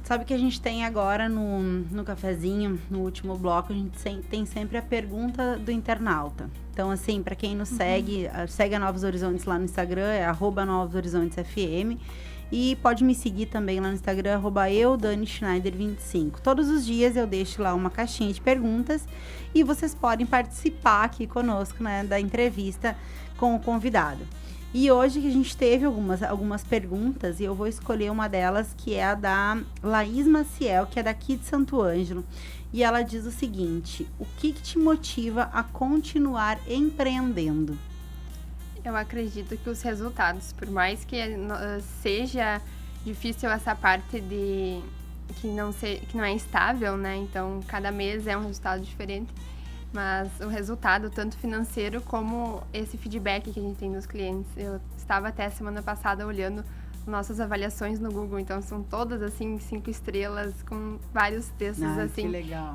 Sabe que a gente tem agora no cafezinho, no último bloco, a gente tem sempre a pergunta do internauta. Então, assim, para quem nos segue a Novos Horizontes lá no Instagram, é @NovosHorizontesFM. E pode me seguir também lá no Instagram, @DaniSchneider25. Todos os dias eu deixo lá uma caixinha de perguntas e vocês podem participar aqui conosco, né, da entrevista com o convidado. E hoje a gente teve algumas perguntas e eu vou escolher uma delas, que é a da Laís Maciel, que é daqui de Santo Ângelo. E ela diz o seguinte: o que te motiva a continuar empreendendo? Eu acredito que os resultados, por mais que seja difícil essa parte de que não é estável, né? Então, cada mês é um resultado diferente, mas o resultado, tanto financeiro como esse feedback que a gente tem dos clientes. Eu estava até semana passada olhando nossas avaliações no Google, então são todas, assim, 5 estrelas, com vários textos, assim,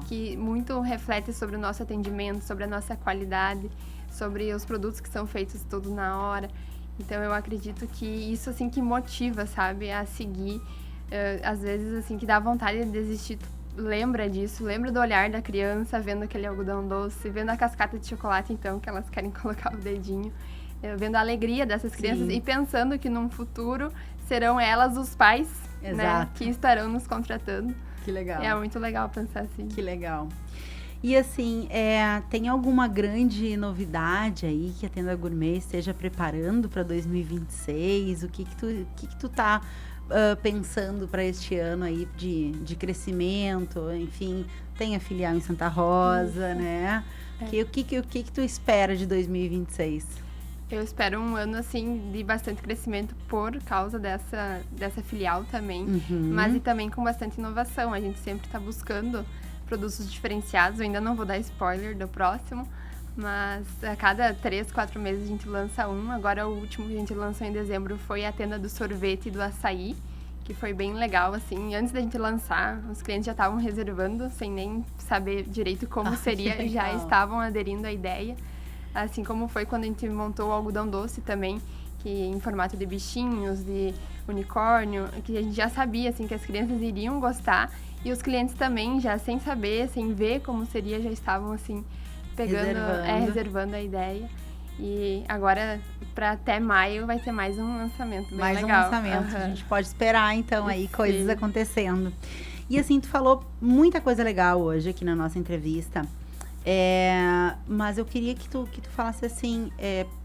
que muito refletem sobre o nosso atendimento, sobre a nossa qualidade, sobre os produtos que são feitos tudo na hora. Então, eu acredito que isso, assim, que motiva, sabe, a seguir. Às vezes, assim, que dá vontade de desistir. Tu lembra disso, lembra do olhar da criança vendo aquele algodão doce, vendo a cascata de chocolate, então, que elas querem colocar o dedinho, vendo a alegria dessas crianças e pensando que num futuro serão elas os pais, né, que estarão nos contratando. Que legal. É muito legal pensar assim. Que legal. E assim, tem alguma grande novidade aí que a Tenda Gourmet esteja preparando para 2026? O que tu tá pensando para este ano aí de crescimento? Enfim, tem a filial em Santa Rosa, né? O que tu espera de 2026? Eu espero um ano, assim, de bastante crescimento por causa dessa filial também, mas e também com bastante inovação. A gente sempre está buscando produtos diferenciados. Eu ainda não vou dar spoiler do próximo, mas a cada 3, 4 meses a gente lança um. Agora o último que a gente lançou em dezembro foi a tenda do sorvete e do açaí, que foi bem legal, assim. Antes da gente lançar, os clientes já estavam reservando, sem nem saber direito como seria, e já estavam aderindo à ideia. Assim como foi quando a gente montou o algodão doce também, que em formato de bichinhos, de unicórnio, que a gente já sabia, assim, que as crianças iriam gostar. E os clientes também, já sem saber, sem ver como seria, já estavam, assim, reservando a ideia. E agora, para até maio, vai ter mais um lançamento bem legal. Mais um lançamento. A gente pode esperar, então, aí, coisas acontecendo. E, assim, tu falou muita coisa legal hoje aqui na nossa entrevista. Mas eu queria que tu falasse, assim,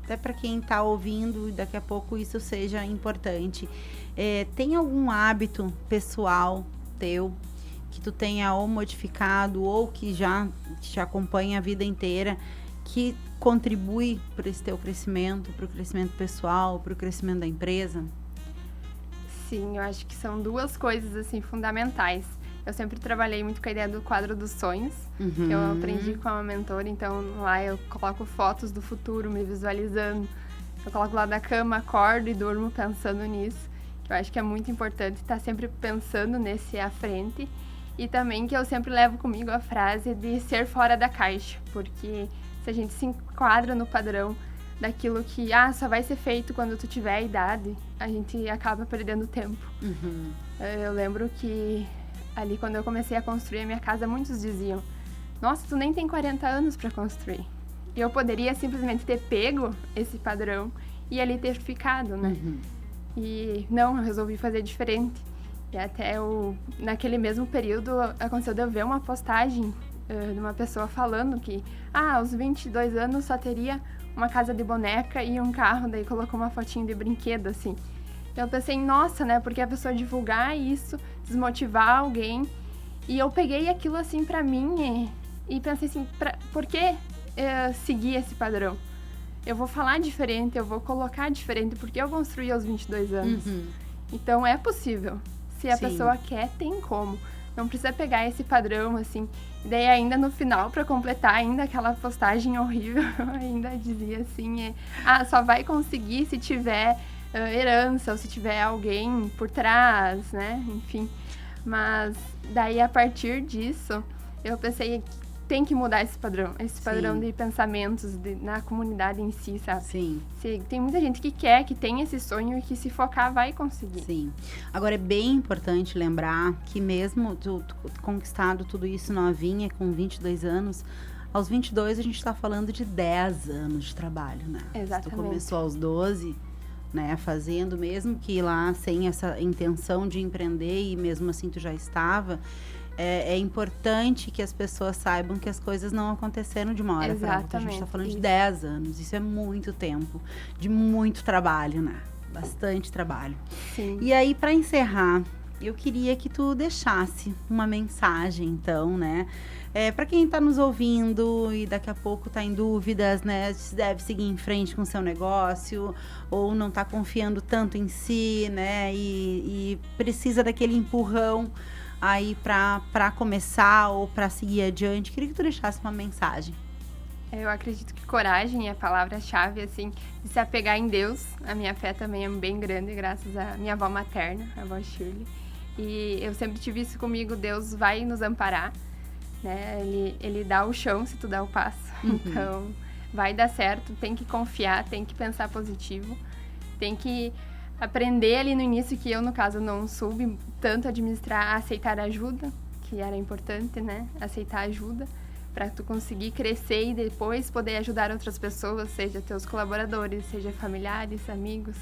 até para quem está ouvindo, daqui a pouco isso seja importante. Tem algum hábito pessoal teu que tu tenha ou modificado ou que já te acompanha a vida inteira, que contribui para esse teu crescimento, para o crescimento pessoal, para o crescimento da empresa? Sim, eu acho que são duas coisas, assim, fundamentais. Eu sempre trabalhei muito com a ideia do quadro dos sonhos, que eu aprendi com uma mentora. Então, lá eu coloco fotos do futuro, me visualizando. Eu coloco lá da cama, acordo e durmo pensando nisso. Eu acho que é muito importante estar sempre pensando nesse à frente. E também que eu sempre levo comigo a frase de ser fora da caixa, porque se a gente se enquadra no padrão daquilo que só vai ser feito quando tu tiver a idade, a gente acaba perdendo tempo. Eu lembro que ali quando eu comecei a construir a minha casa, muitos diziam: nossa, tu nem tem 40 anos para construir. E eu poderia simplesmente ter pego esse padrão e ali ter ficado, né? E não, eu resolvi fazer diferente. E até naquele mesmo período aconteceu de eu ver uma postagem de uma pessoa falando que aos 22 anos só teria uma casa de boneca e um carro, daí colocou uma fotinho de brinquedo, assim. Eu pensei, nossa, né, porque a pessoa divulgar isso, desmotivar alguém, e eu peguei aquilo, assim, pra mim e pensei assim, por que seguir esse padrão? Eu vou falar diferente, eu vou colocar diferente, porque eu construí aos 22 anos. Então, é possível. Se a pessoa quer, tem como. Não precisa pegar esse padrão, assim. E daí, ainda no final, pra completar ainda aquela postagem horrível, ainda dizia assim, só vai conseguir se tiver herança, ou se tiver alguém por trás, né? Enfim. Mas, daí, a partir disso, eu pensei, tem que mudar esse padrão de pensamentos na comunidade em si, sabe? Sim. Tem muita gente que quer, que tem esse sonho e que se focar vai conseguir. Sim. Agora, é bem importante lembrar que mesmo tu conquistado tudo isso novinha, com 22 anos, aos 22 a gente está falando de 10 anos de trabalho, né? Exatamente. Tu começou aos 12, né, fazendo, mesmo que lá sem essa intenção de empreender, e mesmo assim tu já estava... É importante que as pessoas saibam que as coisas não aconteceram de uma hora para outra. A gente está falando de 10 anos. Isso é muito tempo, de muito trabalho, né? Bastante trabalho. Sim. E aí, para encerrar, eu queria que tu deixasse uma mensagem, então, né? Para quem está nos ouvindo e daqui a pouco está em dúvidas, né? Se deve seguir em frente com o seu negócio ou não está confiando tanto em si, né? E precisa daquele empurrão aí para começar ou para seguir adiante. Queria que tu deixasse uma mensagem. Eu acredito que coragem é a palavra-chave, assim, de se apegar em Deus. A minha fé também é bem grande, graças à minha avó materna, a avó Shirley. E eu sempre tive isso comigo, Deus vai nos amparar, né? Ele dá o chão se tu dá o passo. Então, vai dar certo, tem que confiar, tem que pensar positivo, tem que aprender ali no início, que eu, no caso, não soube tanto administrar, aceitar ajuda, que era importante, né? Aceitar ajuda para tu conseguir crescer e depois poder ajudar outras pessoas, seja teus colaboradores, seja familiares, amigos.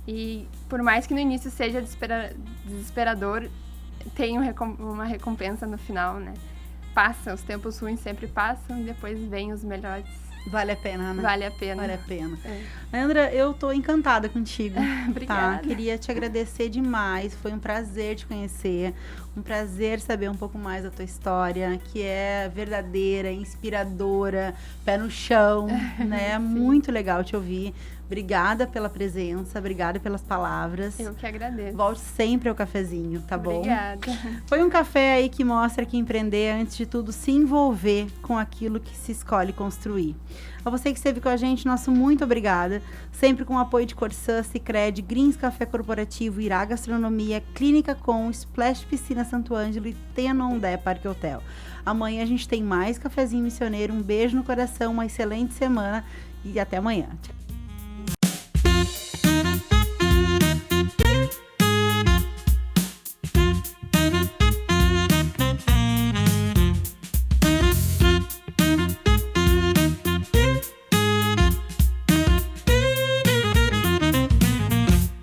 E por mais que no início seja desesperador, tem uma recompensa no final, né? Passa, os tempos ruins sempre passam e depois vêm os melhores. Vale a pena, né? Vale a pena. Vale a pena. Leandra, eu tô encantada contigo. Obrigada. Tá? Queria te agradecer demais. Foi um prazer te conhecer. Um prazer saber um pouco mais da tua história, que é verdadeira, inspiradora, pé no chão, né? Muito legal te ouvir. Obrigada pela presença, obrigada pelas palavras. Eu que agradeço. Volte sempre ao cafezinho, tá bom? Obrigada. Foi um café aí que mostra que empreender é, antes de tudo, se envolver com aquilo que se escolhe construir. A você que esteve com a gente, nosso muito obrigada. Sempre com o apoio de Corsã, Sicredi, Greens Café Corporativo, Irá Gastronomia, Clínica Com, Splash Piscina Santo Ângelo e Tenondé Parque Hotel. Amanhã a gente tem mais Cafezinho Missioneiro. Um beijo no coração, uma excelente semana e até amanhã. Tchau.